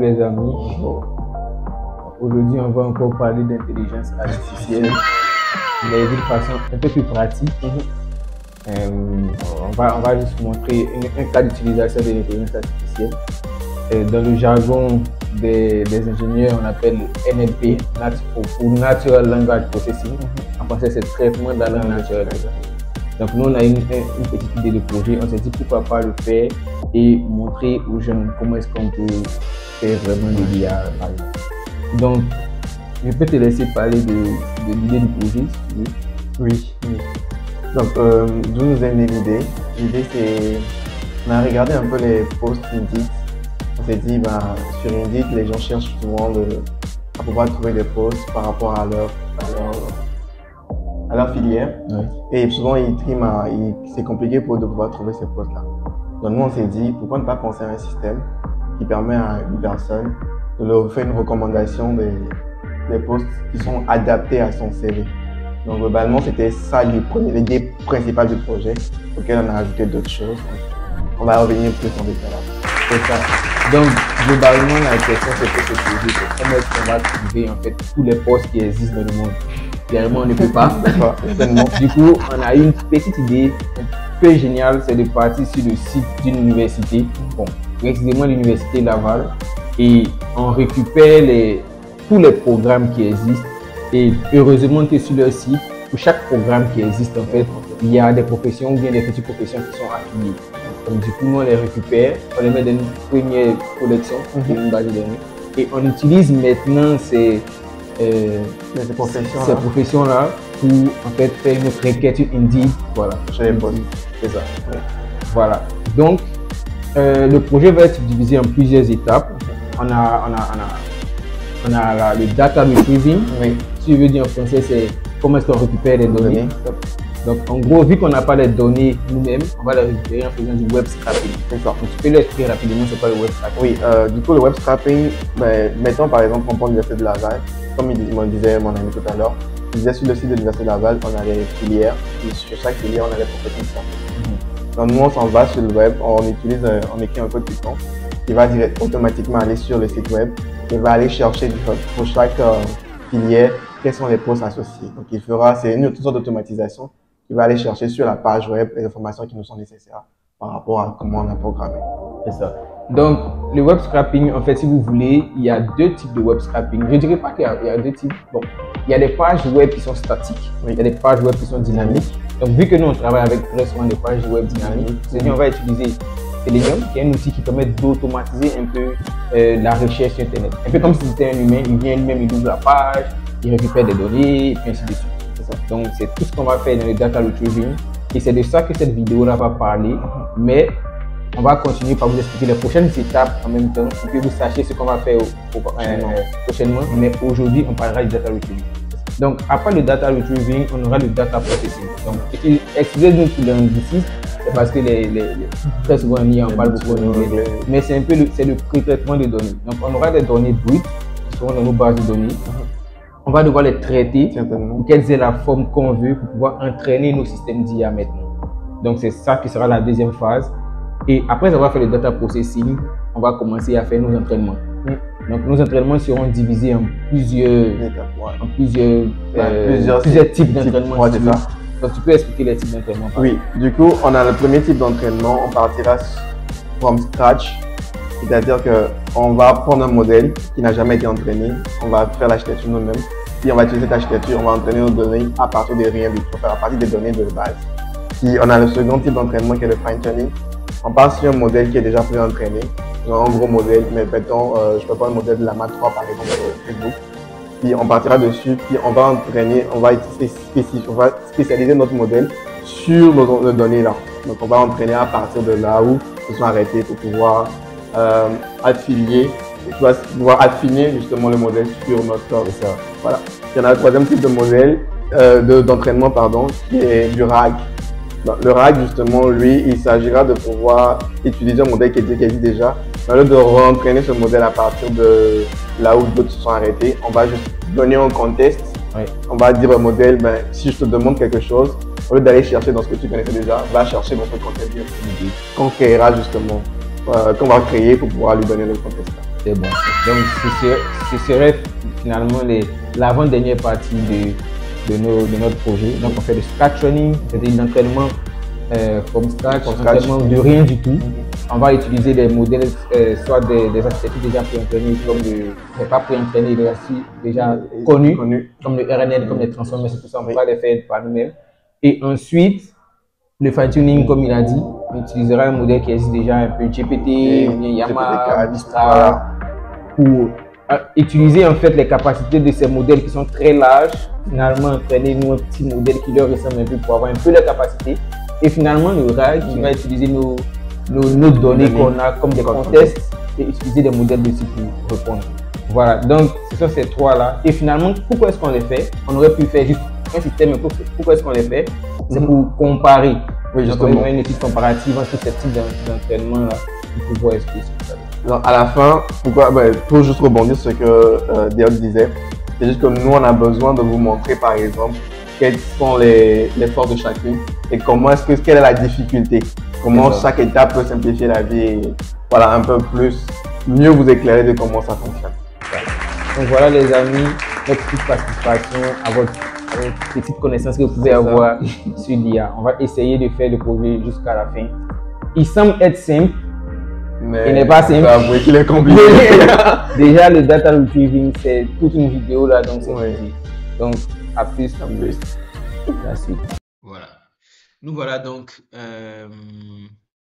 les amis. Aujourd'hui, on va encore parler d'intelligence artificielle, mais d'une façon un peu plus pratique. On va juste montrer un cas d'utilisation de l'intelligence artificielle. Dans le jargon des ingénieurs, on appelle NLP, ou Natural Language Processing. En français, c'est traitement de la langue naturelle. Donc nous, on a une petite idée de projet. On s'est dit pourquoi pas le faire et montrer aux gens comment est-ce qu'on peut faire vraiment de l'IA. Donc, je peux te laisser parler de l'idée du projet, si tu veux. Oui. Donc, d'où nous est née l'idée? L'idée, c'est... On a regardé un peu les posts Indeed. On s'est dit, sur Indeed, les gens cherchent souvent à pouvoir trouver des posts par rapport à leur filière. Oui. Et souvent, c'est compliqué pour eux de pouvoir trouver ces postes-là. Donc, nous, on s'est dit, pourquoi ne pas penser à un système qui permet à une personne de leur faire une recommandation des postes qui sont adaptés à son CV. Donc, globalement, c'était ça l'idée principale du projet, auquel on a ajouté d'autres choses. On va revenir plus en détail là. C'est ça. Donc, globalement, la question c'est que ce projet, c'est comment est-ce qu'on va trouver en fait tous les postes qui existent dans le monde. Clairement, on ne peut pas. Du coup, on a eu une petite idée un peu géniale, c'est de partir sur le site d'une université, bon, précisément l'université Laval, et on récupère tous les programmes qui existent. Et heureusement que sur leur site, pour chaque programme qui existe, en fait, il y a des professions ou bien des petites professions qui sont affiliées. Donc, du coup, nous, on les récupère, on les met dans une première collection, une base de données, et on utilise maintenant ces professions-là pour en fait faire notre requête Indeed. Voilà, c'est ça. Ouais. Voilà. Donc, le projet va être divisé en plusieurs étapes. On a le data retrieving. Oui. Si je veux dire en français, c'est comment est-ce qu'on récupère les données. Donc, en gros, vu qu'on n'a pas les données nous-mêmes, on va les récupérer en faisant du web scraping. Donc, tu peux l'expliquer rapidement, c'est quoi le web scraping? Oui, du coup, le web scraping, mettons par exemple, on prend l'université de Laval, comme me disait mon ami tout à l'heure, il disait sur le site de l'université de Laval, on a les filières, et sur chaque filière, on a les professions. Donc, nous, on s'en va sur le web, on écrit un code Python, qui va automatiquement aller sur le site web, et va aller chercher pour chaque filière, quels sont les postes associés. Donc, c'est une sorte d'automatisation. Il va aller chercher sur la page web les informations qui nous sont nécessaires par rapport à comment on a programmé. C'est ça. Donc, le web scraping, en fait, si vous voulez, il y a deux types de web scraping. Je ne dirais pas qu'il y a deux types. Bon, il y a des pages web qui sont statiques, il y a des pages web qui sont dynamiques. Donc, vu que nous, on travaille avec très souvent des pages web dynamiques, c'est-à-dire on va utiliser Selenium, qui est un outil qui permet d'automatiser un peu la recherche sur Internet. Un peu comme si c'était un humain, il vient lui-même, il ouvre la page, il récupère des données, et puis ainsi de suite. Donc, c'est tout ce qu'on va faire dans le data retrieving et c'est de ça que cette vidéo-là va parler. Mais on va continuer par vous expliquer les prochaines étapes en même temps pour que vous sachiez ce qu'on va faire prochainement. Mais aujourd'hui, on parlera du data retrieving. Donc, après le data retrieving, on aura le data processing. Donc, excusez-nous pour l'anglicisme, c'est parce que très souvent on parle beaucoup en anglais. Mais c'est un peu le pré-traitement des données. Donc, on aura des données brutes qui seront dans nos bases de données. On va devoir les traiter pour qu'elles aient la forme qu'on veut pour pouvoir entraîner nos systèmes d'IA maintenant. Donc, c'est ça qui sera la deuxième phase. Et après avoir fait le data processing, on va commencer à faire nos entraînements. Donc, nos entraînements seront divisés en plusieurs types d'entraînements. Donc, tu peux expliquer les types d'entraînement? Oui, du coup, on a le premier type d'entraînement. On partira from scratch. C'est-à-dire qu'on va prendre un modèle qui n'a jamais été entraîné, on va faire l'architecture nous-mêmes, puis on va utiliser cette architecture, on va entraîner nos données à partir de rien du tout, à partir des données de base. Puis on a le second type d'entraînement qui est le fine-tuning. On part sur un modèle qui est déjà pré-entraîné, un gros modèle, mais mettons, je peux prendre un modèle de la Llama 3 par exemple sur Facebook. Puis on partira dessus, puis on va entraîner, on va spécialiser notre modèle sur nos données là. Donc on va entraîner à partir de là où ils sont arrêtés pour pouvoir affiner justement le modèle sur notre corps. Voilà. Il y en a le troisième type de modèle d'entraînement qui est du RAG. Donc, le RAG justement, lui, il s'agira de pouvoir utiliser un modèle qui existe déjà. Au lieu de re-entraîner ce modèle à partir de là où d'autres se sont arrêtés, on va juste donner un contexte. On va dire au modèle, si je te demande quelque chose, au lieu d'aller chercher dans ce que tu connaissais déjà, va chercher dans ce contexte qu'on créera justement. Qu'on va créer pour pouvoir lui donner le contexte. C'est bon. Donc, ce serait finalement l'avant-dernière partie de notre projet. Donc, on fait du scratch training, c'est-à-dire l'entraînement from scratch, entraînement de rien du tout. On va utiliser des modèles, soit des architectures déjà pré-entraînées, mais pas pré-entraînées, mais aussi déjà connus, comme le RNN, comme les transformations, tout ça, on va les faire par nous-mêmes. Et ensuite, le fine-tuning, comme il a dit, on utilisera un modèle qui existe déjà, un peu GPT, ou bien Yamaha, Mistral, pour utiliser en fait les capacités de ces modèles qui sont très larges, finalement entraîner nous un petit modèle qui leur ressemble un peu pour avoir un peu les capacités. Et finalement, le RAG qui va utiliser nos données qu'on a comme des contests et utiliser des modèles de type pour répondre. Voilà, donc ce sont ces trois-là. Et finalement, pourquoi est-ce qu'on les fait? On aurait pu faire juste un système, mais pourquoi est-ce qu'on les fait? C'est pour comparer. Oui, justement. Donc, on a une étude comparative entre ces types d'entraînement-là pour voir est-ce que c'est ça. Donc, à la fin, pour juste rebondir sur ce que Déoc disait, c'est juste que nous, on a besoin de vous montrer, par exemple, quelles sont les forces de chacune et quelle est la difficulté, comment chaque étape peut simplifier la vie et voilà, un peu plus, mieux vous éclairer de comment ça fonctionne. Donc voilà les amis, notre petite participation à votre petite connaissance que vous pouvez avoir sur l'IA. On va essayer de faire le projet jusqu'à la fin. Il semble être simple, mais il n'est pas simple. Avouez qu'il est compliqué. Déjà, le data retrieving, c'est toute une vidéo là, donc c'est easy. Donc, à plus. La suite. Voilà. Nous voilà donc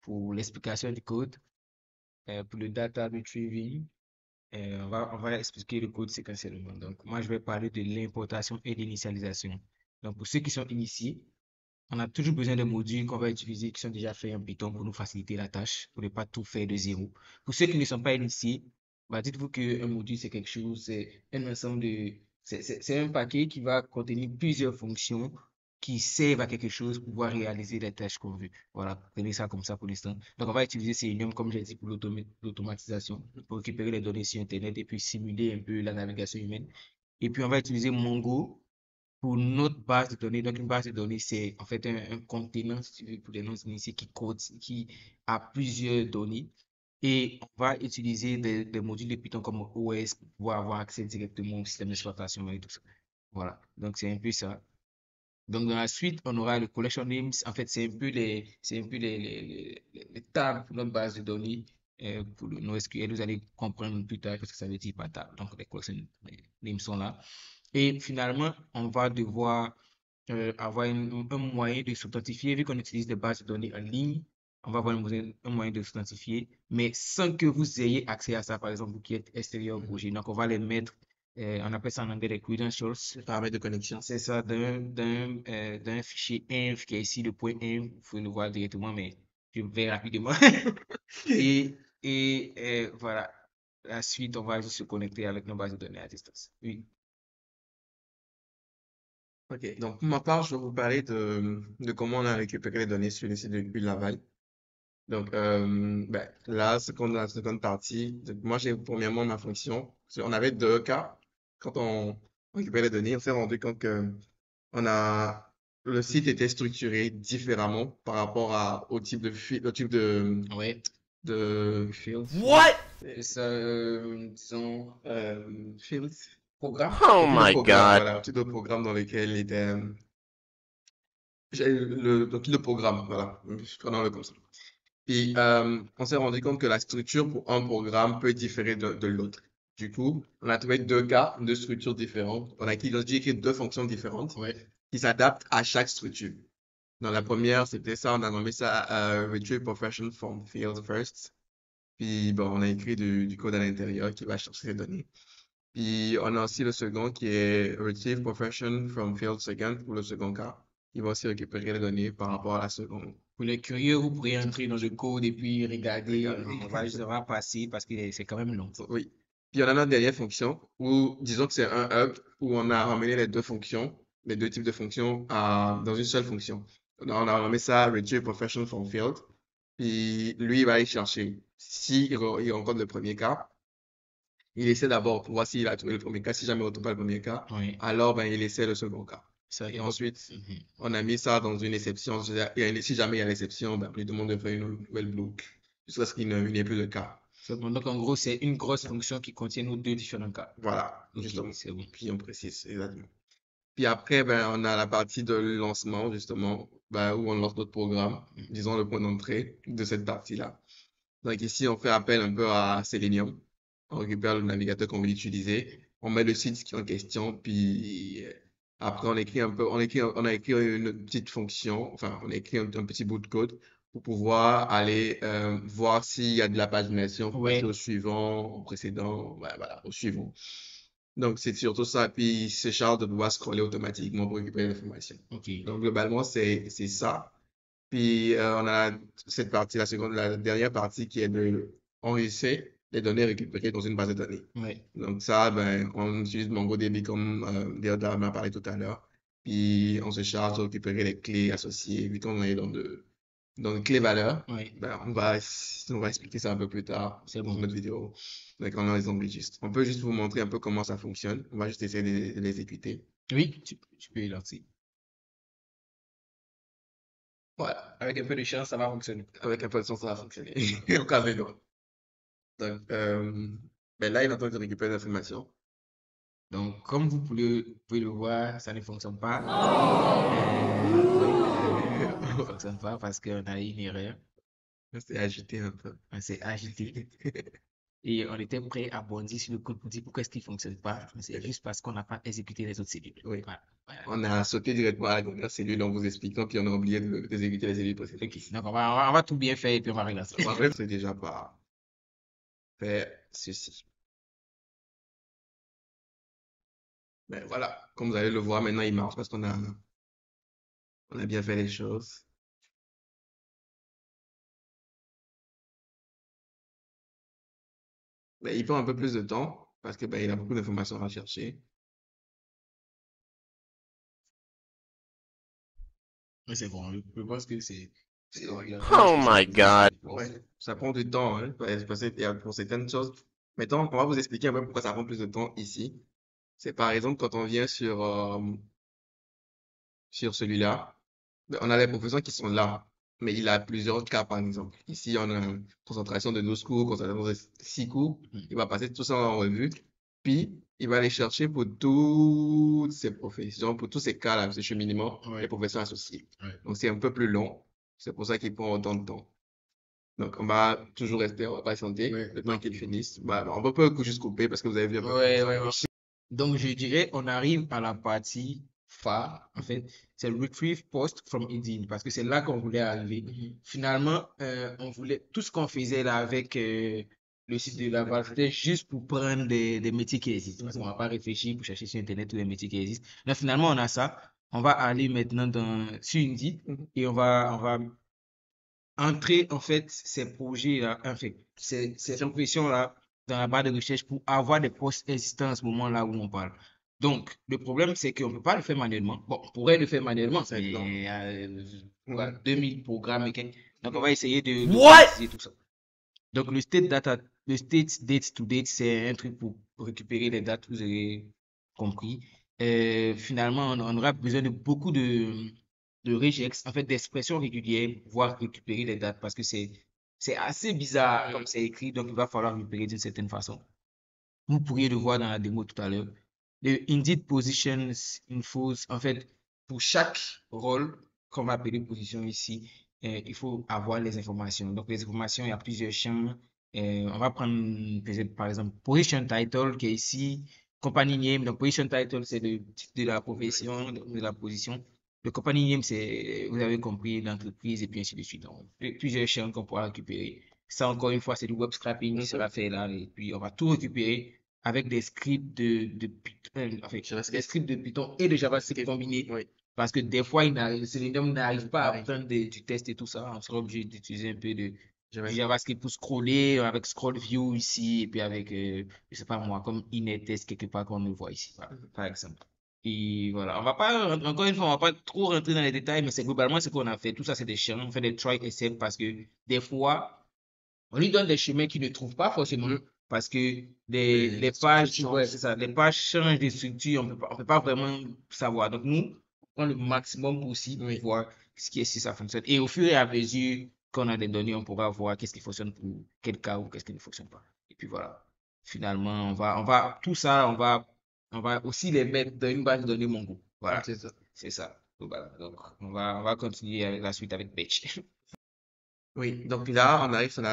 pour l'explication du code, pour le data retrieving. On va expliquer le code séquentiellement. Donc, moi, je vais parler de l'importation et de l'initialisation. Donc, pour ceux qui sont initiés, on a toujours besoin de modules qu'on va utiliser qui sont déjà faits en Python pour nous faciliter la tâche, pour ne pas tout faire de zéro. Pour ceux qui ne sont pas initiés, dites-vous qu'un module, c'est quelque chose, c'est un ensemble de... C'est un paquet qui va contenir plusieurs fonctions qui servent à quelque chose pour pouvoir réaliser les tâches qu'on veut. Voilà, prenez ça comme ça pour l'instant. Donc, on va utiliser Selenium, comme j'ai dit, pour l'automatisation, pour récupérer les données sur Internet et puis simuler un peu la navigation humaine. Et puis, on va utiliser Mongo pour notre base de données. Donc, une base de données, c'est en fait un contenant, si tu veux, pour des noms initiés qui a plusieurs données. Et on va utiliser des modules de Python comme OS pour pouvoir avoir accès directement au système d'exploitation et tout ça. Voilà, donc c'est un peu ça. Donc, dans la suite, on aura le collection names. En fait, c'est un peu les tables pour notre base de données pour le NoSQL. Vous allez comprendre plus tard ce que ça veut dire par table. Donc, les collection names sont là. Et finalement, on va devoir avoir un moyen de s'authentifier. Vu qu'on utilise des bases de données en ligne, on va avoir un moyen de s'authentifier, mais sans que vous ayez accès à ça, par exemple, vous qui êtes extérieur au projet. Donc, on va les mettre, on appelle ça en anglais les credentials, paramètres de connexion. C'est ça, d'un fichier inf qui est ici, le point inf, vous pouvez le voir directement, mais je vais rapidement. et voilà, la suite, on va juste se connecter avec nos bases de données à distance. Oui. Ok, donc pour ma part, je vais vous parler de comment on a récupéré les données sur le site de Laval. Donc là, la seconde partie, moi j'ai premièrement ma fonction. On avait deux cas. Quand on récupérait les données, on s'est rendu compte que le site était structuré différemment par rapport au type de Ouais. de Fields. What? Disons, fields. programme. Oh my Programme, God. voilà, un type de programme dans lequel il était donc le programme, voilà, prenons-le comme ça. Puis on s'est rendu compte que la structure pour un programme peut différer de l'autre. Du coup, on a trouvé deux cas, deux structures différentes. On a écrit deux fonctions différentes Ouais. qui s'adaptent à chaque structure. Dans la première, c'était ça, on a nommé ça Retrieve Profession from Field First. Puis bon, on a écrit du code à l'intérieur qui va chercher les données. Puis on a aussi le second qui est Retrieve Profession from Field Second pour le second cas. Il va aussi récupérer les données par rapport à la seconde. Pour les curieux, vous pourrez entrer dans le code et puis regarder. On va juste passer parce que c'est quand même long. Oui. Puis on a notre dernière fonction où, disons que c'est un hub où on a ramené les deux fonctions, les deux types de fonctions dans une seule fonction. On a nommé ça Retrieve Profession from Field. Puis lui, il va aller chercher. S'il rencontre le premier cas, il essaie d'abord pour voir s'il a trouvé le premier cas. Si jamais on ne trouve pas le premier cas, Oui. alors il essaie le second cas. Ça, Et ensuite, on a mis ça dans une exception. Si jamais il y a l'exception, on lui demande de faire une nouvelle bloc jusqu'à ce qu'il n'y ait plus de cas. C'est bon. Donc, en gros, c'est une grosse fonction qui contient nos deux différents cas. Voilà, Ok, justement. c'est bon. Puis on précise, exactement. Puis après, ben, on a la partie de lancement, justement, ben, où on lance notre programme, disons le point d'entrée de cette partie-là. Donc ici, on fait appel un peu à Selenium. On récupère le navigateur qu'on veut utiliser. On met le site qui est en question, puis après, on a écrit une petite fonction, enfin, on a écrit un petit bout de code pour pouvoir aller voir s'il y a de la pagination, pour passer Ouais. au suivant, au précédent, voilà, au suivant. Donc, c'est surtout ça. Puis, il se charge de pouvoir scroller automatiquement pour récupérer l'information. Ok. Donc, globalement, c'est ça. Puis, on a cette partie, la dernière partie qui est de enregistrer les données récupérées dans une base de données. Ouais. Donc, ça, ben, on utilise MongoDB comme Deoda m'a parlé tout à l'heure. Puis, on se charge de récupérer les clés associées. Vu qu'on est dans les clés valeurs, Ouais. ben, on va expliquer ça un peu plus tard C'est dans bon. notre vidéo. Donc, on les enregistre. On peut juste vous montrer un peu comment ça fonctionne. On va juste essayer de l'exécuter. Oui, tu peux y lancer. Voilà. Avec un peu de chance, ça va fonctionner. Avec un peu de chance, ça va fonctionner. Au cas où. Donc, ben là, il est en train de récupérer l'information. Donc, comme vous pouvez le voir, ça ne fonctionne pas. Ça ne fonctionne pas parce qu'on a eu une erreur. C'est agité un peu. On s'est agité. Et on était prêt à bondir sur le code pour dire pourquoi est-ce qu'il ne fonctionne pas. C'est juste parce qu'on n'a pas exécuté les autres cellules. Oui. Voilà. Voilà. On a sauté directement à la dernière cellule en vous expliquant, puis on a oublié d'exécuter les cellules précédentes. Ok. Donc, on va tout bien faire et puis on va régler ça. En fait, c'est déjà pas fait ceci. Ben voilà, comme vous allez le voir, maintenant il marche parce qu'on a bien fait les choses. Ben, il prend un peu plus de temps parce que ben, il a beaucoup d'informations à chercher. Mais c'est bon. Je pense que c'est. Oh my God. Ouais, ça prend du temps, hein, parce que pour certaines choses. Maintenant, on va vous expliquer un peu pourquoi ça prend plus de temps ici. C'est par exemple quand on vient sur celui-là, ben, on a les professeurs qui sont là, mais il a plusieurs cas par exemple. Ici, on a une concentration de 12 cours, concentration de 6 cours. Il va passer tout ça en revue, puis il va aller chercher pour toutes ces professions, pour tous ces cas-là, ces cheminements, Ouais. les professeurs associés. Ouais. Donc, c'est un peu plus long. C'est pour ça qu'il prend autant de temps. Donc, on va toujours rester, on va patienter Ouais. le temps qu'il finisse. Bah, on peut pas juste couper parce que vous avez vu un peu. Ouais. Donc, je dirais, on arrive à la partie phare. En fait, c'est Retrieve Post from Indeed parce que c'est là qu'on voulait arriver. Finalement, on voulait tout ce qu'on faisait là avec le site de Laval, c'était juste pour prendre des métiers qui existent. Parce qu'on va pas réfléchir pour chercher sur Internet tous les métiers qui existent. Là, finalement, on a ça. On va aller maintenant sur Indeed et on va entrer en fait ces projets-là, en fait, ces impressions-là dans la barre de recherche pour avoir des postes existants à ce moment-là où on parle. Donc, le problème, c'est qu'on ne peut pas le faire manuellement. Bon, on pourrait le faire manuellement, C'est long. mais voilà, 2000 programmes et quelques. Donc, on va essayer de What? automatiser tout ça. Donc, le state date to date, c'est un truc pour récupérer les dates, vous avez compris. Finalement, on aura besoin de beaucoup de regex, en fait, d'expressions régulières pour pouvoir récupérer les dates parce que c'est assez bizarre comme c'est écrit, donc il va falloir récupérer d'une certaine façon. Vous pourriez le voir dans la démo tout à l'heure. Le Indeed Positions Infos, en fait, pour chaque rôle qu'on va appeler position ici, il faut avoir les informations. Donc, les informations, il y a plusieurs champs. On va prendre, par exemple, Position Title qui est ici, Company Name. Donc, Position Title, c'est le titre de la profession, de la position. Le Company Name, c'est, vous avez compris, l'entreprise et puis ainsi de suite. Donc, plusieurs champs qu'on pourra récupérer. Ça, encore une fois, c'est du web scraping qui sera fait là. Et puis, on va tout récupérer avec des scripts de Python, enfin, des scripts de Python et de JavaScript combinés. Oui. Parce que des fois, Selenium n'arrive pas à prendre du test et tout ça. On sera obligé d'utiliser un peu du JavaScript pour scroller avec scroll view ici et puis avec, je sais pas moi, comme init-test quelque part qu'on le voit ici, voilà, par exemple. Et voilà, on va pas, encore une fois, on va pas trop rentrer dans les détails, mais c'est globalement ce qu'on a fait. Tout ça, c'est des champs. On fait des try except parce que des fois, on lui donne des chemins qu'il ne trouve pas forcément. Parce que les pages, ouais, c'est ça, les pages changent de structure, on peut pas vraiment savoir. Donc, nous, on prend le maximum possible pour voir si ça fonctionne. Et au fur et à mesure quand on a des données, on pourra voir qu'est-ce qui fonctionne pour quel cas ou qu'est-ce qui ne fonctionne pas. Et puis voilà. Finalement, tout ça, on va aussi les mettre dans une base de données Mongo. Voilà. C'est ça. C'est ça. Donc, voilà. Donc, on va continuer avec la suite avec Batch. Oui, donc là, on arrive sur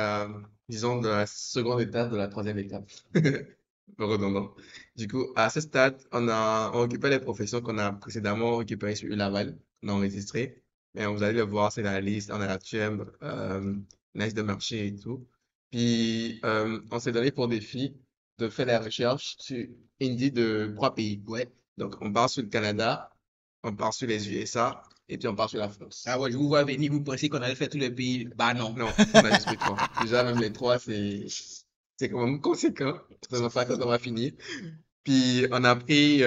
disons, de la seconde étape, de la troisième étape. Un peu redondant. Du coup, à ce stade, on récupère les professions qu'on a précédemment récupérées sur Laval, on a enregistré. Mais vous allez le voir, c'est la liste, on a la TUM, la liste de marché et tout. Puis, on s'est donné pour défi de faire la recherche sur Indie de 3 pays. Ouais. Donc, on part sur le Canada, on part sur les USA, et puis on part sur la France. Ah ouais, je vous vois venir, vous pensez qu'on allait faire tous les pays. Bah non. Non, on a juste pris 3. Déjà, même les 3, c'est quand même conséquent. Ça va pas quand on va finir. Puis, on a pris,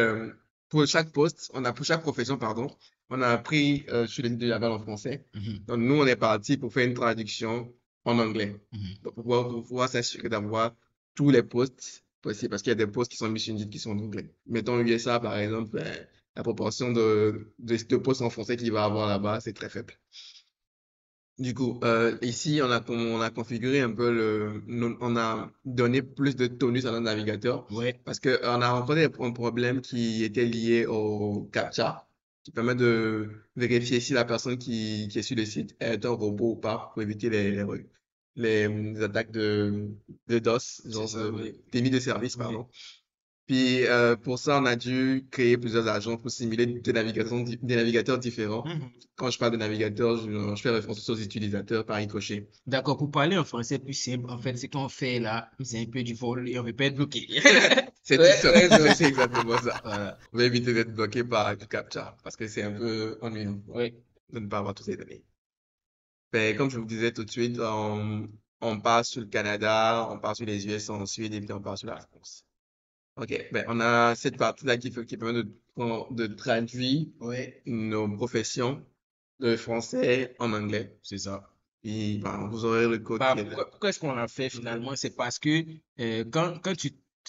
pour chaque poste, pour chaque profession, pardon, on a pris sur les de Laval en français. Mhm, Donc, nous, on est parti pour faire une traduction en anglais. mhm. Donc, pour pouvoir s'assurer d'avoir tous les postes possibles, parce qu'il y a des postes qui sont mis sur Indeed qui sont en anglais. Mettons USA, par exemple, la proportion de postes en français qu'il va avoir là-bas, c'est très faible. Du coup, ici, on a configuré un peu on a donné plus de tonus à notre navigateur Ouais. parce que on a rencontré un problème qui était lié au CAPTCHA, qui permet de vérifier si la personne qui est sur le site est un robot ou pas pour éviter les attaques de DOS, genre ça, oui. déni de service, Oui. pardon. Puis pour ça, on a dû créer plusieurs agents pour simuler des navigateurs différents. Mhm. Quand je parle de navigateur, je fais référence aux utilisateurs par ricochet. D'accord, pour parler en français plus simple, en fait, ce qu'on fait là, c'est un peu du vol et on ne veut pas être bloqué. C'est Ouais, tout ça. ouais, ouais. C'est exactement ça. Voilà. On va éviter d'être bloqué par du CAPTCHA parce que c'est un peu ennuyant Ouais. de ne pas avoir toutes ces données. Ben, comme je vous disais tout de suite, on part sur le Canada, on part sur les US ensuite et puis on part sur la France. Ok, ben, on a cette partie-là qui permet de traduire Ouais. nos professions de français en anglais. C'est ça. Puis, ben, vous aurez le code Bah, qui est là. pourquoi est-ce qu'on l'a fait finalement? C'est parce que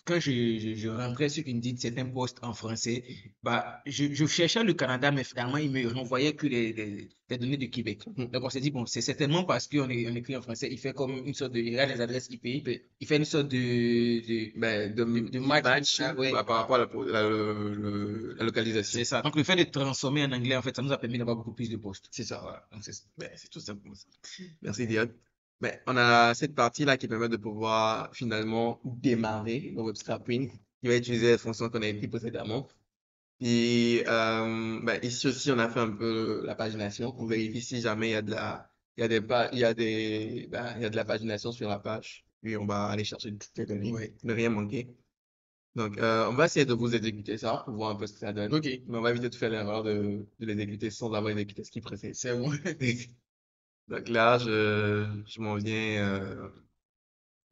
quand je rentrais sur Indeed certains postes en français, bah, je cherchais le Canada, mais finalement, il me renvoyait que les données du Québec. Mhm. Donc, on s'est dit, bon, c'est certainement parce on écrit en français, il fait comme une sorte de, il regarde les adresses IP, il fait une sorte Ben, de match. Ah, ouais. par rapport à la localisation. C'est ça. Donc, le fait de transformer en anglais, en fait, ça nous a permis d'avoir beaucoup plus de postes. C'est ça. Voilà. Donc, c'est ça. Ben, c'est tout simplement ça. Merci, Diane. Ben, on a cette partie-là qui permet de pouvoir finalement démarrer le web scraping, qui va utiliser les fonctions qu'on a écrites précédemment. Puis, ben, ici aussi, on a fait un peu la pagination. On vérifie si jamais il y a il y a il y a de la pagination sur la page. Puis, on va aller chercher toutes les données, Ouais. ne rien manquer. Donc, on va essayer de vous exécuter ça pour voir un peu ce que ça donne. Ok. Mais on va éviter de faire l'erreur de l'exécuter sans avoir exécuté ce qui précède. C'est bon. Donc là, je m'en viens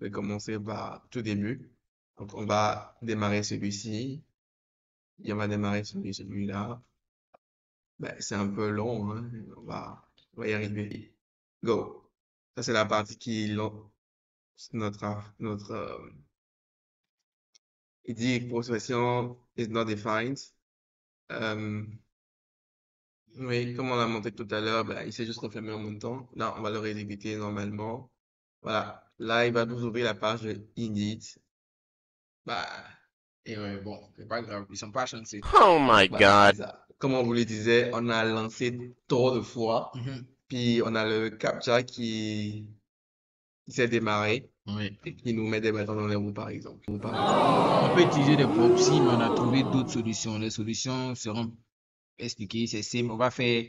de commencer par tout début. Donc, on va démarrer celui-ci. Et on va démarrer celui-là. Ben, c'est un peu long, hein. On va y arriver. Go. Ça, c'est la partie qui lance il dit expression is not defined. Euh, oui, comme on l'a montré tout à l'heure, ben, il s'est juste refermé en même temps. Là, on va le réexécuter normalement. Voilà. Là, il va nous ouvrir la page de Indeed. Bah, et ouais, bon, c'est pas grave, ils sont pas chanceux. Oh my Voilà, god. c'est ça. Comme on vous le disait, on a lancé trop de fois. Mhm. Puis on a le CAPTCHA qui s'est démarré Oui. et qui nous met des bâtons dans les roues, par exemple. On peut utiliser des proxys, mais on a trouvé d'autres solutions. Les solutions seront expliquées, c'est simple. On va faire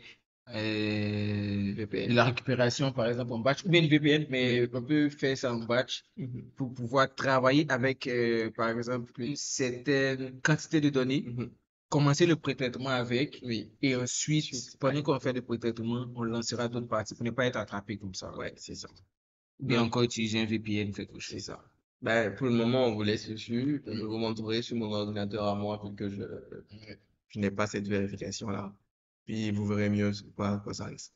de VPN. la récupération, par exemple, en batch, ou bien une VPN, mais on peut faire ça en batch Mhm. pour pouvoir travailler avec, par exemple, une certaine quantité de données, Mhm. commencer le pré-traitement avec, Oui, et ensuite, Ensuite, pendant qu'on fait le pré-traitement, on lancera d'autres parties pour ne pas être attrapé comme ça. ouais, c'est ça. Ou bien Donc, encore utiliser un VPN, quelque c'est chose. ça. Ben, pour le moment, on vous laisse dessus. Je vous montrerai sur mon ordinateur à moi, vu que je n'ai pas cette vérification-là. Puis vous verrez mieux quoi ça risque.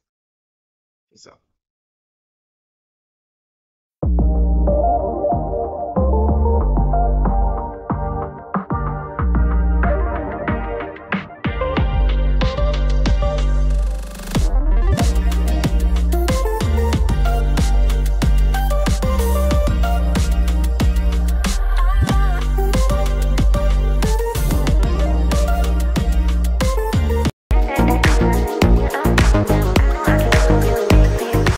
C'est ça.